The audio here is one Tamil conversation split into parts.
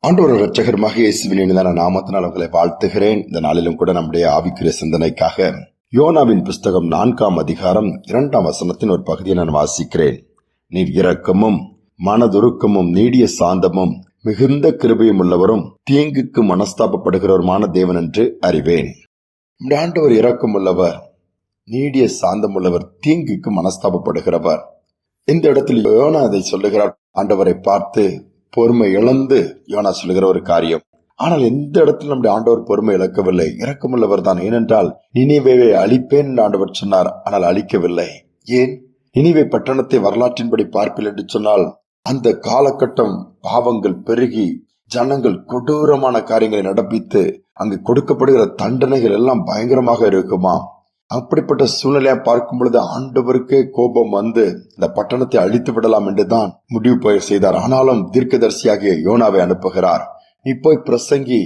ஆண்டவர் இரட்சகருமாக இயேசுவின் இனிதான நாமத்தினால் உங்களை வாழ்த்துகிறேன். இந்த நாளிலும் கூட நம்முடைய ஆவிக்குரிய சிந்தனைக்காக யோனாவின் புஸ்தகம் 4ஆம் அதிகாரம் 2ஆம் வசனத்தின் ஒரு பகுதியை நான் வாசிக்கிறேன். நீர் இரக்கமும் மனதுருக்கமும் நீடிய சாந்தமும் மிகுந்த கிருபையும் உள்ளவரும் தீங்குக்கு மனஸ்தாபப்படுகிறவருமான தேவன் என்று அறிவேன். நம்முடைய ஆண்டவர் இரக்கம் உள்ளவர், நீடிய சாந்தம் உள்ளவர், தீங்குக்கு மனஸ்தாபப்படுகிறவர். இந்த இடத்தில் யோனா அதை சொல்லுகிறார். ஆண்டவரை பார்த்து பொறுமை இழந்து யோனா சொல்லுகிற ஒரு காரியம். ஆனால் எந்த இடத்துல நம்முடைய ஆண்டவர் பொறுமை இழக்கவில்லை, இரக்கமுள்ளவர் தான். ஏனென்றால் நினிவேவை அழிப்பேன் என்று ஆண்டவர் சொன்னார், ஆனால் அழிக்கவில்லை. ஏன்? நினிவே பட்டணத்தை வரலாற்றின்படி பார்ப்பில் என்று சொன்னால் அந்த காலகட்டம் பாவங்கள் பெருகி ஜனங்கள் கொடூரமான காரியங்களை நடப்பித்து அங்கு கொடுக்கப்படுகிற தண்டனைகள் எல்லாம் பயங்கரமாக இருக்குமா. அப்படிப்பட்ட சூழ்நிலையா பார்க்கும் பொழுது ஆண்டவருக்கே கோபம் வந்து இந்த பட்டணத்தை அழித்து விடலாம் என்றுதான் முடிவு செய்தார். ஆனாலும் தீர்க்கதரிசியாகிய யோனாவை அனுப்புகிறார். நீ போய் பிரசங்கி,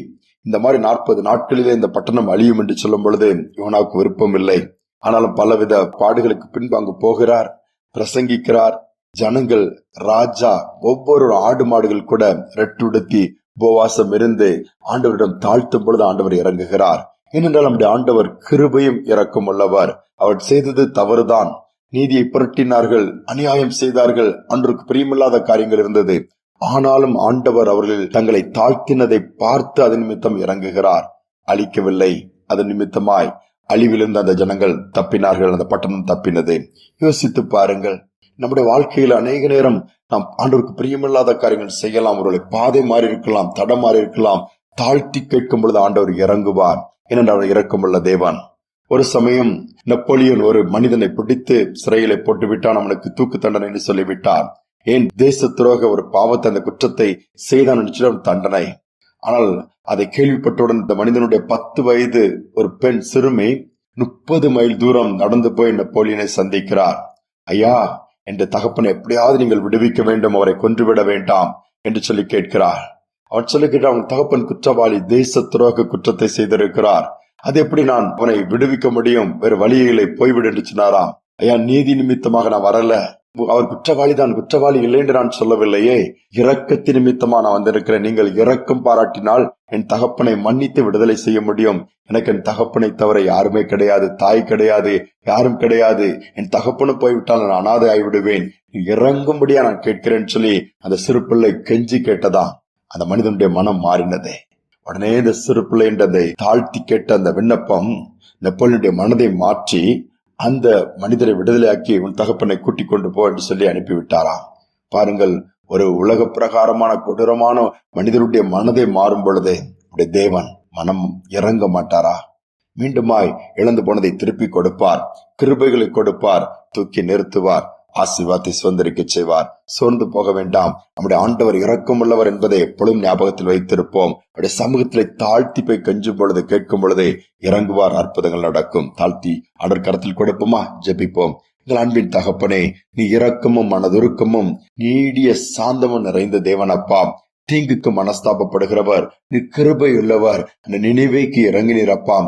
இந்த மாதிரி 40 நாட்களிலே இந்த பட்டணம் அழியும் என்று சொல்லும் பொழுது யோனாவுக்கு விருப்பம் இல்லை. ஆனாலும் பலவித பாடுகளுக்கு பின்பு அங்கு போகிறார், பிரசங்கிக்கிறார். ஜனங்கள், ராஜா, ஒவ்வொரு ஆடு மாடுகள் கூட ரெட்டுடுத்தி உபவாசம் இருந்து ஆண்டவரிடம் தாழ்த்தும் பொழுது ஆண்டவர் இறங்குகிறார். ஏனென்றால் நம்முடைய ஆண்டவர் கிருபையும் இரக்கம் உள்ளவர். அவர் செய்தது தவறுதான், நீதியை புரட்டினார்கள், அநியாயம் செய்தார்கள், அன்றுக்கு பிரியமில்லாத காரியங்கள் இருந்தது. ஆனாலும் ஆண்டவர் அவர்கள் தங்களை தாழ்த்தினதை பார்த்து அதன் நிமித்தம் இறங்குகிறார், அழிக்கவில்லை. அதன் நிமித்தமாய் அழிவிலிருந்து அந்த ஜனங்கள் தப்பினார்கள், அந்த பட்டணம் தப்பினது. யோசித்து பாருங்கள், நம்முடைய வாழ்க்கையில் அநேக நேரம் நாம் ஆண்டவருக்கு பிரியமில்லாத காரியங்கள் செய்யலாம், அவர்களை பாதை மாறி இருக்கலாம், தடம் மாறி இருக்கலாம். தாழ்த்தி கேட்கும் பொழுது ஆண்டவர் இறங்குவார். ஏனென்றால் இரக்கமுள்ள தேவன். ஒரு சமயம் நெப்போலியன் ஒரு மனிதனை பிடித்து சிறையில போட்டு விட்டான், அவனுக்கு தூக்கு தண்டனை என்று சொல்லிவிட்டார். ஏன்? தேச துரோக ஒரு பாவத்தை, அந்த குற்றத்தை செய்தான் என்று தண்டனை. ஆனால் அதை கேள்விப்பட்டவுடன் இந்த மனிதனுடைய 10 வயது ஒரு பெண் சிறுமி 30 மைல் தூரம் நடந்து போய் நெப்போலியனை சந்திக்கிறார். ஐயா, என்ற தகப்பனை எப்படியாவது நீங்கள் விடுவிக்க வேண்டும், அவரை கொன்றுவிட வேண்டாம் என்று சொல்லி கேட்கிறார். அவன் சொல்லுகிறான், அவன் தகப்பன் குற்றவாளி, தேச துரோக குற்றத்தை செய்திருக்கிறார், அது எப்படி நான் அவனை விடுவிக்க முடியும், வேறு வழியிலே போய்விடு என்று சொன்னாராம். ஐயா, நீதி நிமித்தமாக நான் வரல, அவர் குற்றவாளி தான், குற்றவாளி இல்லை என்று நான் சொல்லவில்லையே, இரக்கத்தின் நிமித்தமா நான் வந்திருக்கிறேன். நீங்கள் இரக்கம் பாராட்டினால் என் தகப்பனை மன்னித்து விடுதலை செய்ய முடியும். எனக்கு என் தகப்பனை தவிர யாருமே கிடையாது, தாய் கிடையாது, யாரும் கிடையாது. என் தகப்பனும் போய்விட்டால் நான் அனாதை ஆகிவிடுவேன், இறங்கும்படியா நான் கேட்கிறேன்னு சொல்லி அந்த சிறு பிள்ளை கெஞ்சி கேட்டதான். அந்த மனிதனுடைய மனம் மாறினதே. உடனே இந்த சிறு பிள்ளை என்றதை தாழ்த்தி கேட்ட அந்த விண்ணப்பம் நெப்போலியனுடைய மனதை மாற்றி அந்த மனிதரை விடுதலையாக்கி உன் தகப்பனை கூட்டிக் கொண்டு போ என்று சொல்லி அனுப்பிவிட்டாராம். பாருங்கள், ஒரு உலக பிரகாரமான கொடூரமான மனிதனுடைய மனதை மாறும் பொழுது தேவன் மனம் இறங்க மாட்டாரா? மீண்டுமாய் இழந்து போனதை திருப்பி கொடுப்பார், கிருபைகளை கொடுப்பார், தூக்கி நிறுத்துவார், ஆசீர்வாதத்தை சுதந்திரிக்க செய்வார். சோர்ந்து போக வேண்டாம். நம்முடைய ஆண்டவர் இரக்கம் உள்ளவர் என்பதை எப்பொழுதும் ஞாபகத்தில் வைத்திருப்போம். அவருடைய சமூகத்திலே தாழ்த்தி போய் கெஞ்சும் பொழுது, கேட்கும் பொழுதே இறங்குவார், அற்புதங்கள் நடக்கும். தாழ்த்தி ஆண்டவர் கரத்தில் கொடுப்போமா? ஜெபிப்போம். எங்கள் அன்பின் தகப்பனே, நீ இரக்கமும் மனதுருக்கமும் நீடிய சாந்தமும் நிறைந்த தேவனப்பா, தீங்குக்கு மனஸ்தாபப்படுகிறவர், நீ கிருபை உள்ளவர். அந்த நினைவைக்கு இறங்கினீரப்பா.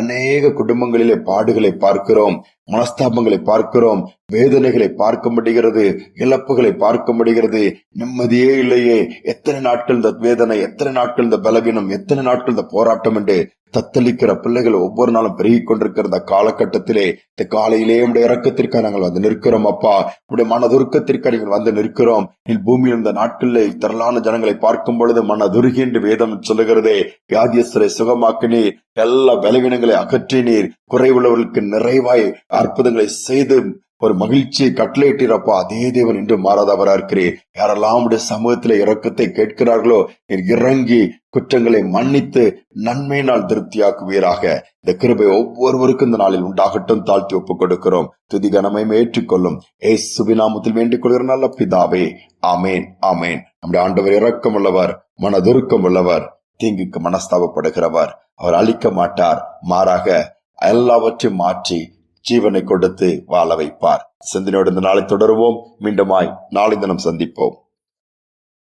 அநேக குடும்பங்களிலே பாடுகளை பார்க்கிறோம், மனஸ்தாபங்களை பார்க்கிறோம், வேதனைகளை பார்க்க முடிகிறது, இழப்புகளை பார்க்க முடிகிறது, நிம்மதியே இல்லையே. எத்தனை நாட்கள் இந்த வேதனை, எத்தனை நாட்கள் இந்த பலவீனம், எத்தனை நாட்கள் இந்த போராட்டம் என்று தத்தளிக்கிற பிள்ளைகள் ஒவ்வொரு நாளும் பெருகி கொண்டிருக்கிற இந்த காலகட்டத்திலே இந்த காலையிலே உடைய இரக்கத்திற்காக நாங்கள் வந்து நிற்கிறோம் அப்பா. உடைய மனதுருக்கத்திற்காக நீங்கள் வந்து நிற்கிறோம். நீ பூமியில் இந்த நாட்களில் திரளான ஜனங்களை பார்க்கும் பொழுது மனதுருகி என்று வேதம் சொல்லுகிறதே. வியாதியஸ்தரை சுகமாக்கினீர், எல்லா பலவீனங்களை அகற்றினீர், குறைவுள்ளவர்களுக்கு நிறைவாய் அற்புதங்களை செய்து ஒரு மகிழ்ச்சியை கட்டளையிட்டீரப்பா. அதே தேவன் இன்று மாறாதவரா இருக்கிறீர். யாரெல்லாம் உடைய சமூகத்திலே இரக்கத்தை கேட்கிறார்களோ நீர் இறங்கி குற்றங்களை மன்னித்து நன்மையினால் திருப்தியாக்குவீராக. இந்த கிருபை ஒவ்வொருவருக்கும் இந்த நாளில் உண்டாகட்டும். தாழ்த்தி ஒப்புக் கொடுக்கிறோம். துதி கனமையும் ஏற்றுக்கொள்ளும் இயேசுவின் நாமத்தில் வேண்டிக் கொள்கிற நல்ல பிதாவே, ஆமேன், ஆமேன். நம்முடைய ஆண்டவர் இரக்கம் உள்ளவர், மனதுருக்கம் உள்ளவர், தீங்குக்கு மனஸ்தாபப்படுகிறவர். அவர் அழிக்க மாட்டார், மாறாக எல்லாவற்றையும் மாற்றி ஜீவனை கொடுத்து வாழ வைப்பார். சிந்தனையோடு இந்த நாளை தொடருவோம். மீண்டுமாய் நாளை தினம் சந்திப்போம்.